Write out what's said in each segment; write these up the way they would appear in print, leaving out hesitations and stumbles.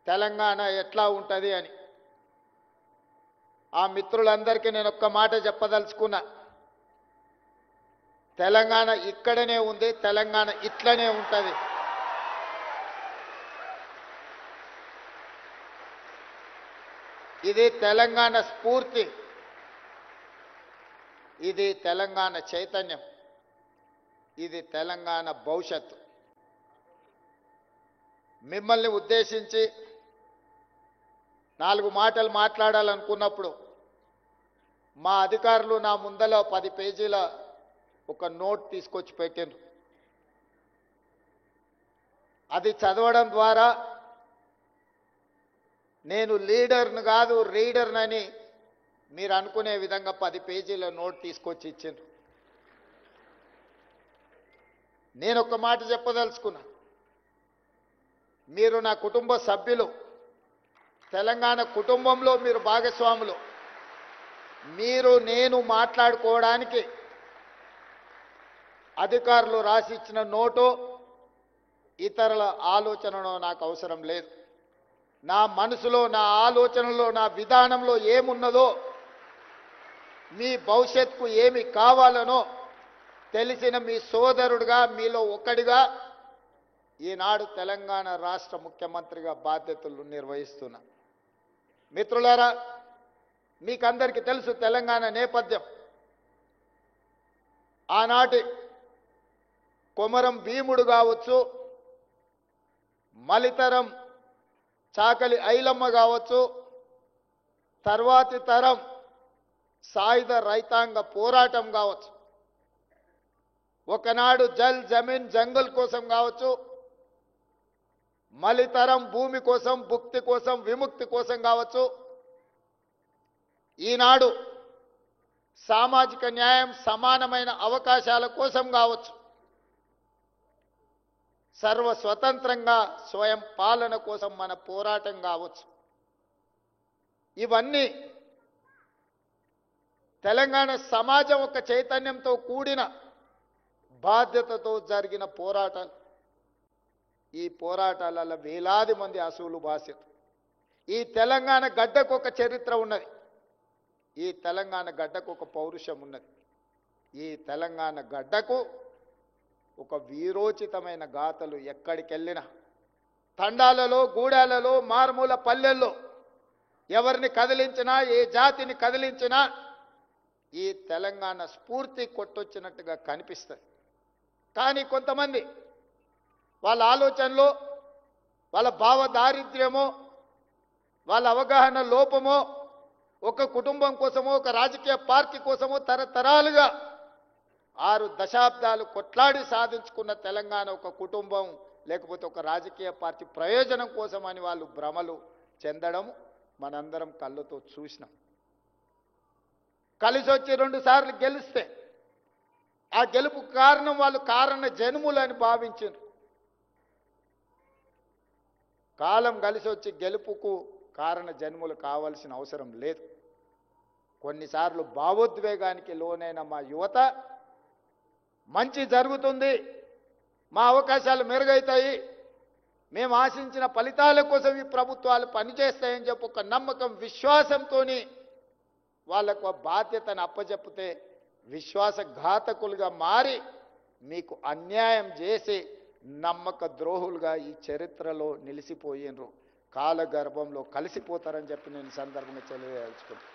తెలంగాణ ఎట్లా ఉంటుంది అని ఆ మిత్రులందరికీ నేను ఒక్క మాట చెప్పదలుచుకున్నా. తెలంగాణ ఇక్కడనే ఉంది, తెలంగాణ ఇట్లనే ఉంటుంది. ఇది తెలంగాణ స్ఫూర్తి, ఇది తెలంగాణ చైతన్యం, ఇది తెలంగాణ భవిష్యత్తు. మిమ్మల్ని ఉద్దేశించి 4 మాటలు మాట్లాడాలనుకున్నప్పుడు మా అధికారులు నా ముందల 10 పేజీల ఒక నోట్ తీసుకొచ్చి పెట్టారు. అది చదవడం ద్వారా నేను లీడర్ను కాదు రీడర్నని మీరు అనుకునే విధంగా 10 పేజీల నోట్ తీసుకొచ్చి ఇచ్చారు. నేను ఒక మాట చెప్పదలుచుకున్నా. మీరు నా కుటుంబ సభ్యులు, తెలంగాణ కుటుంబంలో మీరు భాగస్వాములు. మీరు నేను మాట్లాడుకోవడానికి అధికారులు రాసిచ్చిన నోటో ఇతరుల ఆలోచనలో నాకు అవసరం లేదు. నా మనసులో, నా ఆలోచనలో, నా విధానంలో ఏమున్నదో, మీ భవిష్యత్తుకు ఏమి కావాలనో తెలిసిన మీ సోదరుడిగా, మీలో ఒకడిగా ఈనాడు తెలంగాణ రాష్ట్ర ముఖ్యమంత్రిగా బాధ్యతలు నిర్వహిస్తున్నా. మిత్రులారా, మీకందరికీ తెలుసు తెలంగాణ నేపథ్యం. ఆనాటి కొమరం భీముడు కావచ్చు, మలితరం చాకలి ఐలమ్మ కావచ్చు, తర్వాతి తరం సాయుధ రైతాంగ పోరాటం కావచ్చు, ఒకనాడు జల్ జమీన్ జంగల్ కోసం కావచ్చు, మలితరం భూమి కోసం, భుక్తి కోసం, విముక్తి కోసం కావచ్చు, ఈనాడు సామాజిక న్యాయం, సమానమైన అవకాశాల కోసం కావచ్చు, సర్వ స్వతంత్రంగా స్వయం పాలన కోసం మన పోరాటం కావచ్చు, ఇవన్నీ తెలంగాణ సమాజం ఒక చైతన్యంతో కూడిన బాధ్యతతో జరిగిన పోరాటాలు. ఈ పోరాటాలలో వేలాది మంది అసూలు బాధ్యత. ఈ తెలంగాణ గడ్డకు ఒక చరిత్ర ఉన్నది, ఈ తెలంగాణ గడ్డకు ఒక పౌరుషం ఉన్నది, ఈ తెలంగాణ గడ్డకు ఒక వీరోచితమైన గాథలు ఎక్కడికెళ్ళినా, తండాలలో, గూడాలలో, మారుమూల పల్లెల్లో ఎవరిని కదిలించినా, ఏ జాతిని కదిలించినా ఈ తెలంగాణ స్ఫూర్తి కొట్టొచ్చినట్టుగా కనిపిస్తుంది. కానీ కొంతమంది వాళ్ళ ఆలోచనలో, వాళ్ళ భావ దారిద్ర్యమో, వాళ్ళ అవగాహన లోపమో, ఒక కుటుంబం కోసమో, ఒక రాజకీయ పార్టీ కోసమో తరతరాలుగా 6 దశాబ్దాలు కొట్లాడి సాధించుకున్న తెలంగాణ ఒక కుటుంబం లేకపోతే ఒక రాజకీయ పార్టీ ప్రయోజనం కోసమని వాళ్ళు భ్రమలు చెందడం మనందరం కళ్ళతో చూసినాం. కలిసి వచ్చి 2 సార్లు గెలిస్తే ఆ గెలుపు కారణం వాళ్ళు కారణ జన్ములని భావించారు. కాలం కలిసి వచ్చి గెలుపుకు కారణ జన్ములు కావాల్సిన అవసరం లేదు. కొన్నిసార్లు భావోద్వేగానికి లోనైన మా యువత మంచి జరుగుతుంది, మా అవకాశాలు మెరుగవుతాయి, మేము ఆశించిన ఫలితాల కోసం ఈ ప్రభుత్వాలు పనిచేస్తాయని చెప్పి ఒక నమ్మకం, విశ్వాసంతో వాళ్ళకు బాధ్యతను అప్పచెప్పితే విశ్వాసఘాతకులుగా మారి మీకు అన్యాయం చేసి నమ్మక ద్రోహులుగా ఈ చరిత్రలో నిలిచిపోయినరు, కాలగర్భంలో కలిసిపోతారని చెప్పి నేను సందర్భంగా తెలియదలుచుకున్నాను.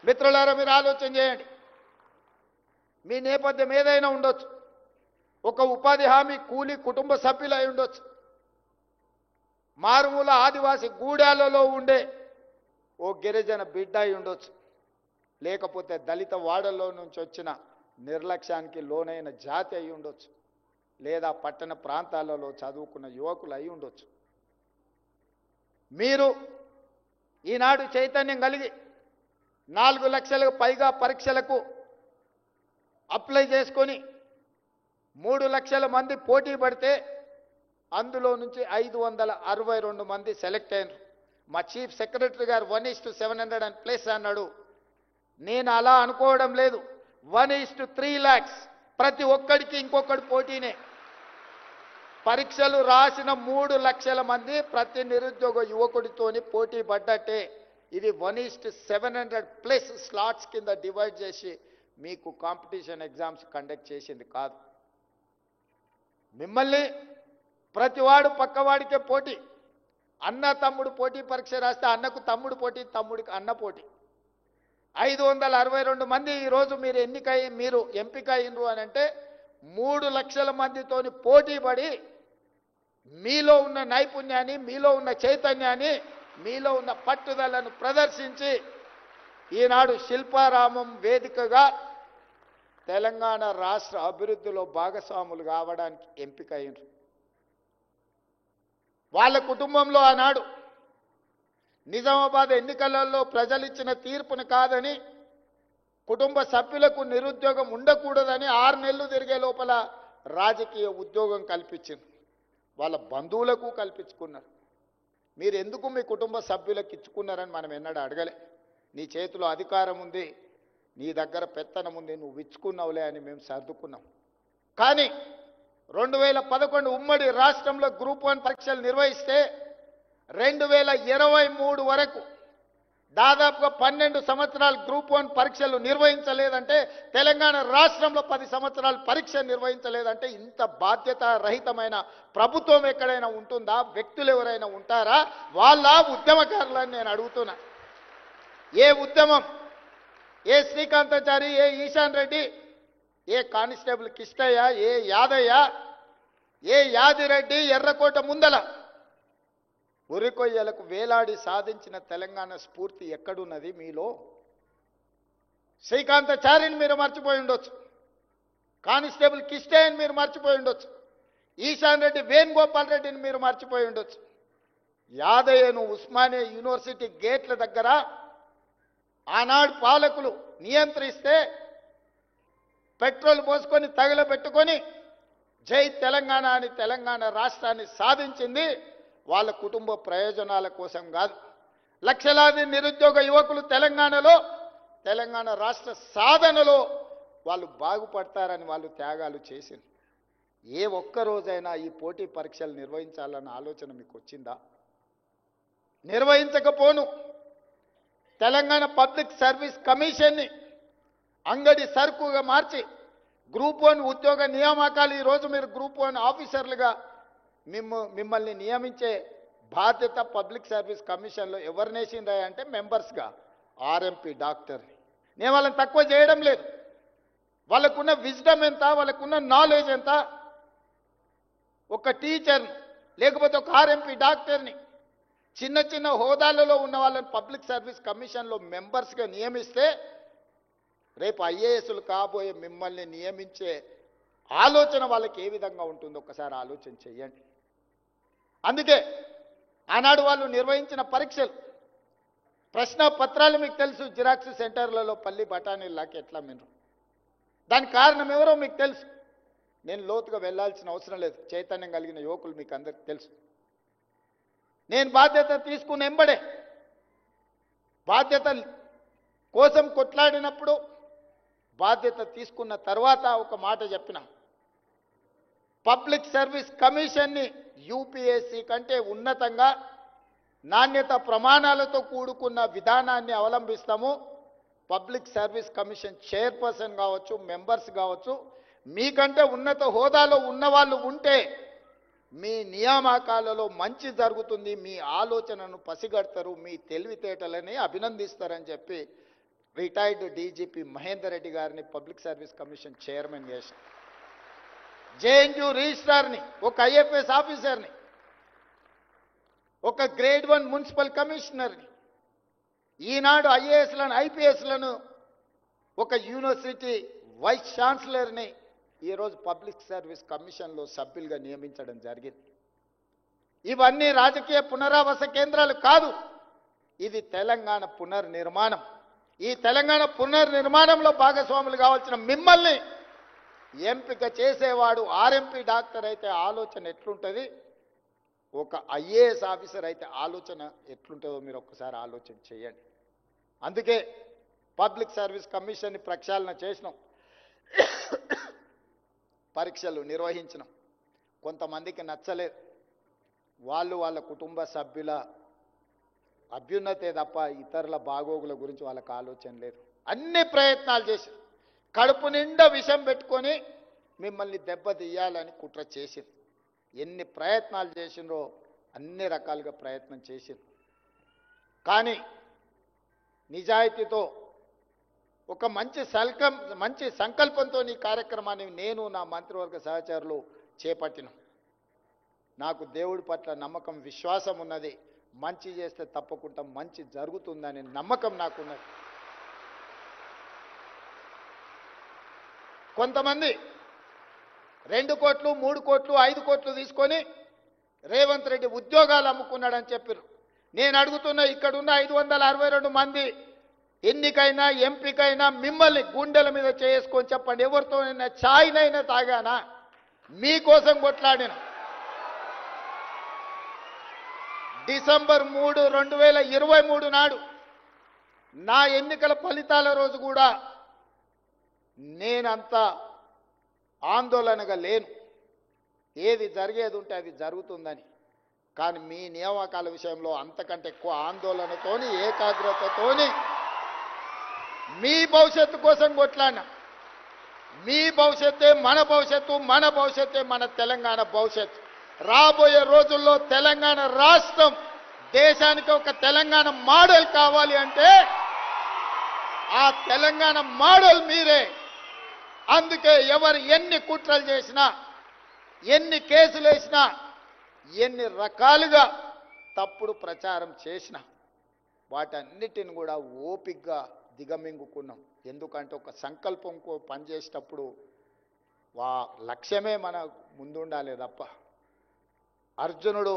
మిత్రులారా, మీరు ఆలోచన చేయండి. మీ నేపథ్యం ఏదైనా ఉండొచ్చు, ఒక ఉపాధి హామీ కూలి కుటుంబ సభ్యులు అయి ఉండొచ్చు, మారుమూల ఆదివాసి గూడాలలో ఉండే ఓ గిరిజన బిడ్డ అయి ఉండొచ్చు, లేకపోతే దళిత వాడల్లో నుంచి వచ్చిన నిర్లక్ష్యానికి లోనైన జాతి అయి ఉండొచ్చు, లేదా పట్టణ ప్రాంతాలలో చదువుకున్న యువకులు అయి ఉండొచ్చు. మీరు ఈనాడు చైతన్యం కలిగి 4 లక్షలకు పైగా పరీక్షలకు అప్లై చేసుకొని 3 లక్షల మంది పోటీ పడితే అందులో నుంచి 562 మంది సెలెక్ట్ అయినారు. మా చీఫ్ సెక్రటరీ గారు 1:700 ప్లేస్ అన్నాడు. నేను అలా అనుకోవడం లేదు, 1:3 lakhs. ప్రతి ఒక్కడికి ఇంకొకటి పోటీనే. పరీక్షలు రాసిన 3 లక్షల మంది ప్రతి నిరుద్యోగ యువకుడితోని పోటీ పడ్డట్టే. ఇది 1:700+ స్లాట్స్ కింద డివైడ్ చేసి మీకు కాంపిటీషన్ ఎగ్జామ్స్ కండక్ట్ చేసింది కాదు. మిమ్మల్ని ప్రతివాడు పక్కవాడికే పోటీ. అన్న తమ్ముడు పోటీ పరీక్ష రాస్తే అన్నకు తమ్ముడు పోటీ, తమ్ముడికి అన్న పోటీ. 562 మంది ఈరోజు మీరు ఎంపిక అయినరు అని అంటే 3 లక్షల మందితోని పోటీ పడి మీలో ఉన్న నైపుణ్యాన్ని, మీలో ఉన్న చైతన్యాన్ని, మీలో ఉన్న పట్టుదలను ప్రదర్శించి ఈనాడు శిల్పారామం వేదికగా తెలంగాణ రాష్ట్ర అభివృద్ధిలో భాగస్వాములు కావడానికి ఎంపిక అయినరు. వాళ్ళ కుటుంబంలో ఆనాడు నిజామాబాద్ ఎన్నికలలో ప్రజలిచ్చిన తీర్పును కాదని, కుటుంబ సభ్యులకు నిరుద్యోగం ఉండకూడదని 6 నెలలు తిరిగే లోపల రాజకీయ ఉద్యోగం కల్పించింది. వాళ్ళ బంధువులకు కల్పించుకున్నారు. మీరు ఎందుకు మీ కుటుంబ సభ్యులకు ఇచ్చుకున్నారని మనం ఎన్నడూ అడగలే. నీ చేతిలో అధికారం ఉంది, నీ దగ్గర పెత్తనం ఉంది, నువ్వు ఇచ్చుకున్నావులే అని మేము సర్దుకున్నాం. కానీ 2011 ఉమ్మడి రాష్ట్రంలో గ్రూప్ 1 పరీక్షలు నిర్వహిస్తే 2023 వరకు దాదాపుగా 12 సంవత్సరాలు గ్రూప్ 1 పరీక్షలు నిర్వహించలేదంటే, తెలంగాణ రాష్ట్రంలో 10 సంవత్సరాలు పరీక్ష నిర్వహించలేదంటే ఇంత బాధ్యత రహితమైన ప్రభుత్వం ఎక్కడైనా ఉంటుందా? వ్యక్తులు ఎవరైనా ఉంటారా? వాళ్ళ ఉద్యమకారులని నేను అడుగుతున్నా. ఏ ఉద్యమం, ఏ శ్రీకాంతాచారి, ఏ ఈశాన్ రెడ్డి, ఏ కానిస్టేబుల్ కిష్టయ్య, ఏ యాదయ్య, ఏ యాదిరెడ్డి ఎర్రకోట ముందల ఉరికొయ్యలకు వేలాడి సాధించిన తెలంగాణ స్ఫూర్తి ఎక్కడున్నది మీలో? శ్రీకాంతాచారిని మీరు మర్చిపోయి ఉండొచ్చు, కానిస్టేబుల్ కిష్టయ్యని మీరు మర్చిపోయి ఉండొచ్చు, ఈశాన్ రెడ్డి, వేణుగోపాల్ రెడ్డిని మీరు మర్చిపోయి ఉండొచ్చు. యాదయ్యను ఉస్మానియా యూనివర్సిటీ గేట్ల దగ్గర ఆనాడు పాలకులు నియంత్రిస్తే పెట్రోల్ పోసుకొని తగలబెట్టుకొని జై తెలంగాణ అని తెలంగాణ రాష్ట్రాన్ని సాధించింది వాళ్ళ కుటుంబ ప్రయోజనాల కోసం కాదు. లక్షలాది నిరుద్యోగ యువకులు తెలంగాణ రాష్ట్ర సాధనలో వాళ్ళు బాగుపడతారని వాళ్ళు త్యాగాలు చేసింది. ఏ ఒక్క రోజైనా ఈ పోటీ పరీక్షలు నిర్వహించాలన్న ఆలోచన మీకు వచ్చిందా? నిర్వహించకపోను తెలంగాణ పబ్లిక్ సర్వీస్ కమిషన్ని అంగడి సరుకుగా మార్చి గ్రూప్ 1 ఉద్యోగ నియామకాలు ఈరోజు మీరు గ్రూప్ 1 ఆఫీసర్లుగా మిమ్మల్ని నియమించే బాధ్యత పబ్లిక్ సర్వీస్ కమిషన్లో ఎవరినేసిందా అంటే మెంబర్స్గా ఆర్ఎంపీ డాక్టర్ని. నేను వాళ్ళని తక్కువ చేయడం లేదు. వాళ్ళకున్న విజ్డమ్ ఎంత, వాళ్ళకున్న నాలెడ్జ్ ఎంత. ఒక టీచర్ని లేకపోతే ఒక ఆర్ఎంపీ డాక్టర్ని చిన్న చిన్న హోదాలలో ఉన్న వాళ్ళని పబ్లిక్ సర్వీస్ కమిషన్లో మెంబర్స్గా నియమిస్తే రేపు ఐఏఎస్లు కాబోయే మిమ్మల్ని నియమించే ఆలోచన వాళ్ళకి ఏ విధంగా ఉంటుందో ఒకసారి ఆలోచన చెయ్యండి. అందుకే ఆనాడు వాళ్ళు నిర్వహించిన పరీక్షలు, ప్రశ్న పత్రాలు మీకు తెలుసు, జిరాక్స్ సెంటర్లలో పల్లి బఠానీలాకి ఎట్లా మీరు. దానికి కారణం ఎవరో మీకు తెలుసు. నేను లోతుగా వెళ్ళాల్సిన అవసరం లేదు. చైతన్యం కలిగిన యువకులు మీకు అందరికీ తెలుసు. నేను బాధ్యత తీసుకుని ఎంబడే బాధ్యత కోసం కొట్లాడినప్పుడు, బాధ్యత తీసుకున్న తర్వాత ఒక మాట చెప్పిన, పబ్లిక్ సర్వీస్ కమిషన్ని యూపీఎస్సీ కంటే ఉన్నతంగా నాణ్యత ప్రమాణాలతో కూడుకున్న విధానాన్ని అవలంబిస్తాము. పబ్లిక్ సర్వీస్ కమిషన్ చైర్పర్సన్ కావచ్చు, మెంబర్స్ కావచ్చు, మీకంటే ఉన్నత హోదాలో ఉన్నవాళ్ళు ఉంటే మీ నియామకాలలో మంచి జరుగుతుంది, మీ ఆలోచనను పసిగడతారు, మీ తెలివితేటలని అభినందిస్తారని చెప్పి రిటైర్డ్ డీజీపీ మహేందర్ రెడ్డి గారిని పబ్లిక్ సర్వీస్ కమిషన్ చైర్మన్ చేశారు. జేఎన్యూ రిజిస్ట్రార్ని, ఒక ఐఎఫ్ఎస్ ఆఫీసర్ని, ఒక గ్రేడ్ 1 మున్సిపల్ కమిషనర్ని, ఈనాడు ఐఏఎస్లను ఐపీఎస్లను, ఒక యూనివర్సిటీ వైస్ ఛాన్సలర్ని ఈరోజు పబ్లిక్ సర్వీస్ కమిషన్లో సభ్యులుగా నియమించడం జరిగింది. ఇవన్నీ రాజకీయ పునరావాస కేంద్రాలు కాదు, ఇది తెలంగాణ పునర్నిర్మాణం. ఈ తెలంగాణ పునర్నిర్మాణంలో భాగస్వాములు కావాల్సిన మిమ్మల్ని ఎంపిక చేసేవాడు ఆర్ఎంపీ డాక్టర్ అయితే ఆలోచన ఎట్లుంటుంది, ఒక ఐఏఎస్ ఆఫీసర్ అయితే ఆలోచన ఎట్లుంటుందో మీరు ఒక్కసారి ఆలోచన చేయండి. అందుకే పబ్లిక్ సర్వీస్ కమిషన్ని ప్రక్షాళన చేసినాం, పరీక్షలు నిర్వహించినాం. కొంతమందికి నచ్చలేదు. వాళ్ళు వాళ్ళ కుటుంబ సభ్యుల అభ్యున్నతే తప్ప ఇతరుల బాగోగుల గురించి వాళ్ళకి ఆలోచన లేదు. అన్ని ప్రయత్నాలు చేసి కడుపు నిండా విషం పెట్టుకొని మిమ్మల్ని దెబ్బతీయాలని కుట్ర చేసింది. ఎన్ని ప్రయత్నాలు చేసిండ్రో అన్ని రకాలుగా ప్రయత్నం చేసింది. కానీ నిజాయితీతో ఒక మంచి సంకల్పంతో ఈ కార్యక్రమాన్ని నేను నా మంత్రివర్గ సహచరులు చేపట్టినాం. నాకు దేవుడి పట్ల నమ్మకం, విశ్వాసం ఉన్నది. మంచి చేస్తే తప్పకుండా మంచి జరుగుతుందనే నమ్మకం నాకున్నది. కొంతమంది 2 కోట్లు 3 కోట్లు 5 కోట్లు తీసుకొని రేవంత్ రెడ్డి ఉద్యోగాలు అమ్ముకున్నాడని చెప్పారు. నేను అడుగుతున్నా, ఇక్కడున్న 562 మంది ఎన్నికైనా ఎంపికైనా మిమ్మల్ని గుండెల మీద చేసుకొని చెప్పండి, ఎవరితోనైనా ఛాయ్నైనా తాగానా? మీకోసం కొట్లాడిన డిసెంబర్ 3, 2023 నాడు నా ఎన్నికల ఫలితాల రోజు కూడా నేనంత ఆందోళనగా లేను. ఏది జరిగేది ఉంటే అది జరుగుతుందని. కానీ మీ నియామకాల విషయంలో అంతకంటే ఎక్కువ ఆందోళనతోని, ఏకాగ్రతతోని మీ భవిష్యత్తు కోసం కొట్లాడినా. మీ భవిష్యత్తే మన భవిష్యత్తు, మన భవిష్యత్తే మన తెలంగాణ భవిష్యత్తు. రాబోయే రోజుల్లో తెలంగాణ రాష్ట్రం దేశానికి ఒక తెలంగాణ మోడల్ కావాలి అంటే ఆ తెలంగాణ మోడల్ మీరే. అందుకే ఎవరు ఎన్ని కుట్రలు చేసినా, ఎన్ని కేసులు వేసినా, ఎన్ని రకాలుగా తప్పుడు ప్రచారం చేసినా వాటన్నిటిని కూడా ఓపికగా దిగమింగుకున్నాం. ఎందుకంటే ఒక సంకల్పంకు పనిచేసేటప్పుడు లక్ష్యమే మన ముందుండాలి తప్ప. అర్జునుడు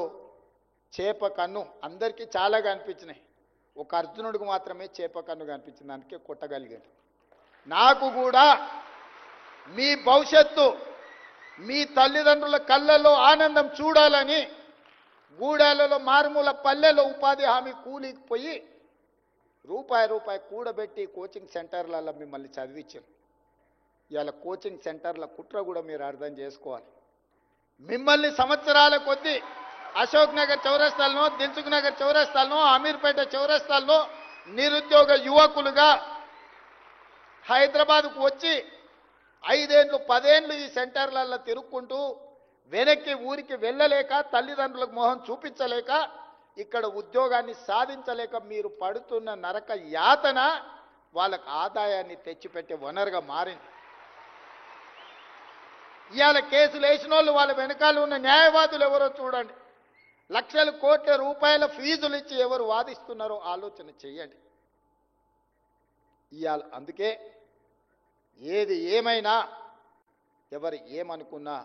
చేప కన్ను అందరికీ చాలా కనిపించినాయి, ఒక అర్జునుడికి మాత్రమే చేప కన్ను కనిపించింది, అందుకే కొట్టగలిగాడు. నాకు కూడా మీ భవిష్యత్తు, మీ తల్లిదండ్రుల కళ్ళల్లో ఆనందం చూడాలని గూడాలలో మారుమూల పల్లెలో ఉపాధి హామీ కూలికి పోయి రూపాయి కూడబెట్టి కోచింగ్ సెంటర్లలో మిమ్మల్ని చదివించారు. ఇవాళ కోచింగ్ సెంటర్ల కుట్ర కూడా మీరు అర్థం చేసుకోవాలి. మిమ్మల్ని సంవత్సరాల కొద్దీ అశోక్ నగర్ చౌరస్తాలను, దిల్సుఖ్ నగర్ చౌరస్తాలను, అమీర్పేట చౌరస్తాలను నిరుద్యోగ యువకులుగా హైదరాబాద్కు వచ్చి 5 ఏళ్ళు 10 ఏళ్ళు ఈ సెంటర్లలో తిరుక్కుంటూ వెనక్కి ఊరికి వెళ్ళలేక, తల్లిదండ్రులకు మొహం చూపించలేక, ఇక్కడ ఉద్యోగాన్ని సాధించలేక మీరు పడుతున్న నరక యాతన వాళ్ళకు ఆదాయాన్ని తెచ్చిపెట్టే వనరుగా మారింది. ఇవాళ కేసులు వేసిన వాళ్ళు, వాళ్ళ వెనకాల ఉన్న న్యాయవాదులు ఎవరో చూడండి. లక్షల కోట్ల రూపాయల ఫీజులు ఇచ్చి ఎవరు వాదిస్తున్నారో ఆలోచన చెయ్యండి. ఇవాళ అందుకే ఏది ఏమైనా, ఎవరు ఏమనుకున్నా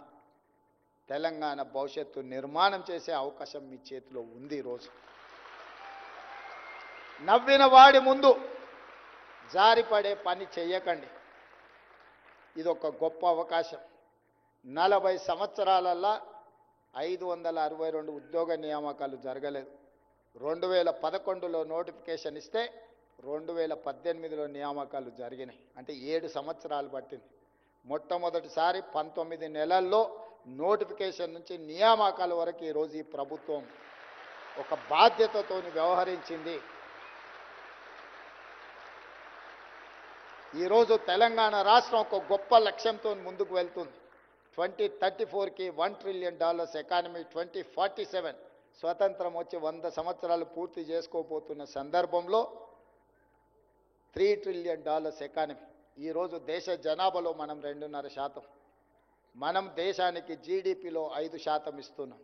తెలంగాణ భవిష్యత్తు నిర్మాణం చేసే అవకాశం మీ చేతిలో ఉంది. ఈరోజు నవ్విన వాడి ముందు జారిపడే పని చెయ్యకండి. ఇది ఒక గొప్ప అవకాశం. 40 సంవత్సరాలల్లా 562 ఉద్యోగ నియామకాలు జరగలేదు. 2011లో నోటిఫికేషన్ ఇస్తే 2018లో నియామకాలు జరిగినాయి. అంటే 7 సంవత్సరాలు పట్టింది. మొట్టమొదటిసారి 19 నెలల్లో నోటిఫికేషన్ నుంచి నియామకాల వరకు ఈరోజు ఈ ప్రభుత్వం ఒక బాధ్యతతో వ్యవహరించింది. ఈరోజు తెలంగాణ రాష్ట్రం ఒక గొప్ప లక్ష్యంతో ముందుకు వెళ్తుంది. 2034కి $1 ట్రిలియన్ ఎకానమీ, 2047 స్వతంత్రం వచ్చి 100 సంవత్సరాలు పూర్తి చేసుకోబోతున్న సందర్భంలో $3 ట్రిలియన్ ఎకానమీ. ఈరోజు దేశ జనాభాలో మనం 2.5%. మనం దేశానికి జీడిపిలో 5% ఇస్తున్నాం.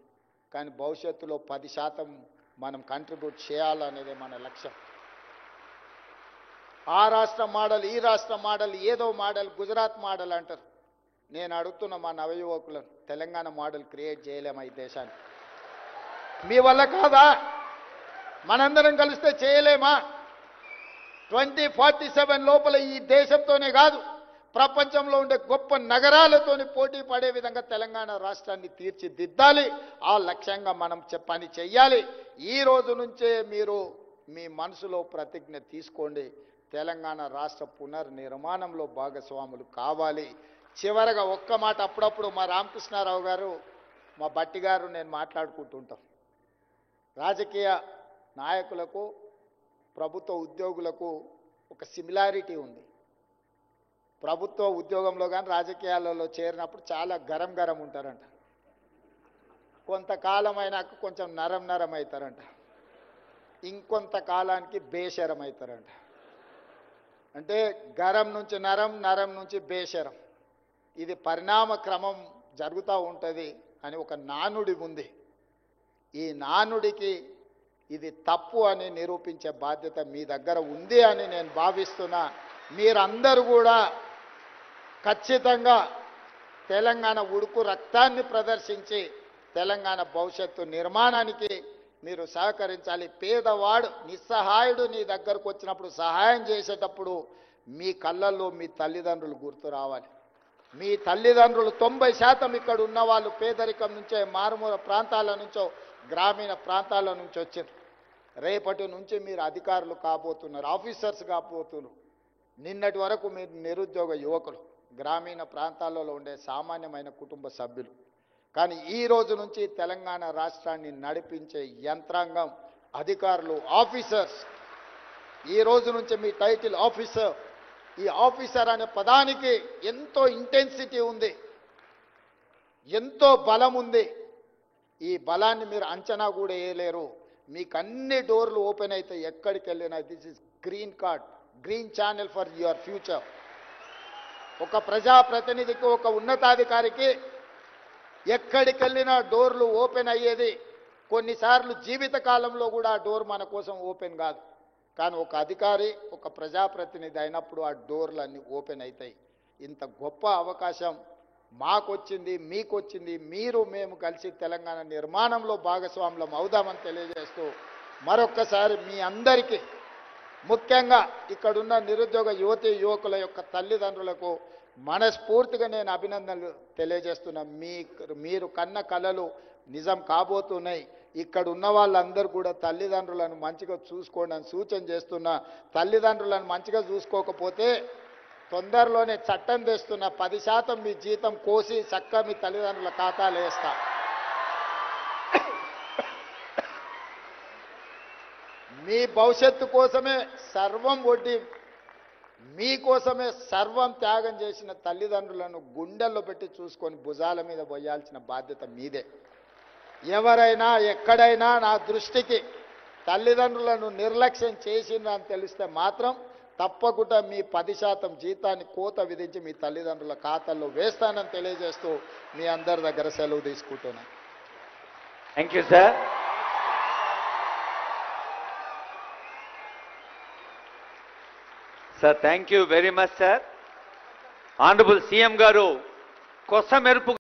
కానీ భవిష్యత్తులో 10% మనం కంట్రిబ్యూట్ చేయాలనేదే మన లక్ష్యం. ఆ రాష్ట్ర మోడల్, ఈ రాష్ట్ర మోడల్, ఏదో మోడల్, గుజరాత్ మోడల్ అంటారు. నేను అడుగుతున్న మా నవయువకులను, తెలంగాణ మోడల్ క్రియేట్ చేయలేమా ఈ దేశాన్ని? మీ వల్ల కాదా? మనందరం కలిస్తే చేయలేమా? 2047 లోపల ఈ దేశంతోనే కాదు, ప్రపంచంలో ఉండే గొప్ప నగరాలతోని పోటీ పడే విధంగా తెలంగాణ రాష్ట్రాన్ని తీర్చిదిద్దాలి. ఆ లక్ష్యంగా మనం పని చెయ్యాలి. ఈ రోజు నుంచే మీరు మీ మనసులో ప్రతిజ్ఞ తీసుకోండి. తెలంగాణ రాష్ట్ర పునర్నిర్మాణంలో భాగస్వాములు కావాలి. చివరగా ఒక్క మాట, అప్పుడప్పుడు మా రామకృష్ణారావు గారు మా బట్టి గారు నేను మాట్లాడుకుంటుంటాం. రాజకీయ నాయకులకు ప్రభుత్వ ఉద్యోగులకు ఒక సిమిలారిటీ ఉంది. ప్రభుత్వ ఉద్యోగంలో కానీ రాజకీయాలలో చేరినప్పుడు చాలా గరం గరం ఉంటారంట. కొంతకాలం అయినాక కొంచెం నరం నరం అవుతారంట. ఇంకొంతకాలానికి బేషరం అవుతారంట. అంటే గరం నుంచి నరం, నరం నుంచి బేషరం. ఇది పరిణామ క్రమం జరుగుతూ ఉంటుంది అని ఒక నానుడి ఉంది. ఈ నానుడికి ఇది తప్పు అని నిరూపించే బాధ్యత మీ దగ్గర ఉంది అని నేను భావిస్తున్నా. మీరందరూ కూడా ఖచ్చితంగా తెలంగాణ ఉడుకు రక్తాన్ని ప్రదర్శించి తెలంగాణ భవిష్యత్తు నిర్మాణానికి మీరు సహకరించాలి. పేదవాడు నిస్సహాయుడు నీ దగ్గరకు వచ్చినప్పుడు సహాయం చేసేటప్పుడు మీ కళ్ళల్లో మీ తల్లిదండ్రులు గుర్తు రావాలి. మీ తల్లిదండ్రులు 90% ఇక్కడ ఉన్న వాళ్ళు పేదరికం నుంచే, మారుమూల ప్రాంతాల నుంచో, గ్రామీణ ప్రాంతాల నుంచి వచ్చారు. రేపటి నుంచి మీరు అధికారులు కాబోతున్నారు, ఆఫీసర్స్ కాబోతున్నారు. నిన్నటి వరకు మీరు నిరుద్యోగ యువకులు, గ్రామీణ ప్రాంతాలలో ఉండే సామాన్యమైన కుటుంబ సభ్యులు. కానీ ఈ రోజు నుంచి తెలంగాణ రాష్ట్రాన్ని నడిపించే యంత్రాంగం అధికారులు, ఆఫీసర్స్. ఈ రోజు నుంచి మీ టైటిల్ ఆఫీసర్. ఈ ఆఫీసర్ అనే పదానికి ఎంతో ఇంటెన్సిటీ ఉంది, ఎంతో బలం ఉంది. ఈ బలాన్ని మీరు అంచనా కూడా వేయలేరు. మీకు అన్ని డోర్లు ఓపెన్ అయితే ఎక్కడికి వెళ్ళినా this is green card, green channel for your future. ఒక ప్రజాప్రతినిధికి, ఒక ఉన్నతాధికారికి ఎక్కడికి వెళ్ళినా డోర్లు ఓపెన్ అయ్యేది. కొన్నిసార్లు జీవిత కాలంలో కూడా ఆ డోర్ మన కోసం ఓపెన్ కాదు. కానీ ఒక అధికారి, ఒక ప్రజాప్రతినిధి అయినప్పుడు ఆ డోర్లు అన్నీ ఓపెన్ అవుతాయి. ఇంత గొప్ప అవకాశం మాకొచ్చింది, మీకొచ్చింది. మీరు మేము కలిసి తెలంగాణ నిర్మాణంలో భాగస్వాములం అవుదామని తెలియజేస్తూ మరొక్కసారి మీ అందరికీ, ముఖ్యంగా ఇక్కడున్న నిరుద్యోగ యువతీ యువకుల యొక్క తల్లిదండ్రులకు మనస్ఫూర్తిగా నేను అభినందనలు తెలియజేస్తున్నా. మీరు కన్న కలలు నిజం కాబోతున్నాయి. ఇక్కడ ఉన్న వాళ్ళందరూ కూడా తల్లిదండ్రులను మంచిగా చూసుకోండి అని సూచన చేస్తున్నా. తల్లిదండ్రులను మంచిగా చూసుకోకపోతే తొందరలోనే చట్టం తెస్తున్నా, 10% మీ జీతం కోసి చక్కగా మీ తల్లిదండ్రుల ఖాతాలు వేస్తా. మీ భవిష్యత్తు కోసమే సర్వం ఒడ్డి, మీకోసమే సర్వం త్యాగం చేసిన తల్లిదండ్రులను గుండెల్లో పెట్టి చూసుకొని భుజాల మీద పోయాల్సిన బాధ్యత మీదే. ఎవరైనా ఎక్కడైనా నా దృష్టికి తల్లిదండ్రులను నిర్లక్ష్యం చేసిందని తెలిస్తే మాత్రం తప్పకుండా మీ 10% జీతాన్ని కోత విధించి మీ తల్లిదండ్రుల ఖాతాల్లో వేస్తానని తెలియజేస్తూ మీ అందరి దగ్గర సెలవు తీసుకుంటున్నాను. Thank you sir. Sir thank you very much sir. Honourable CM గారు కొసమెరుపు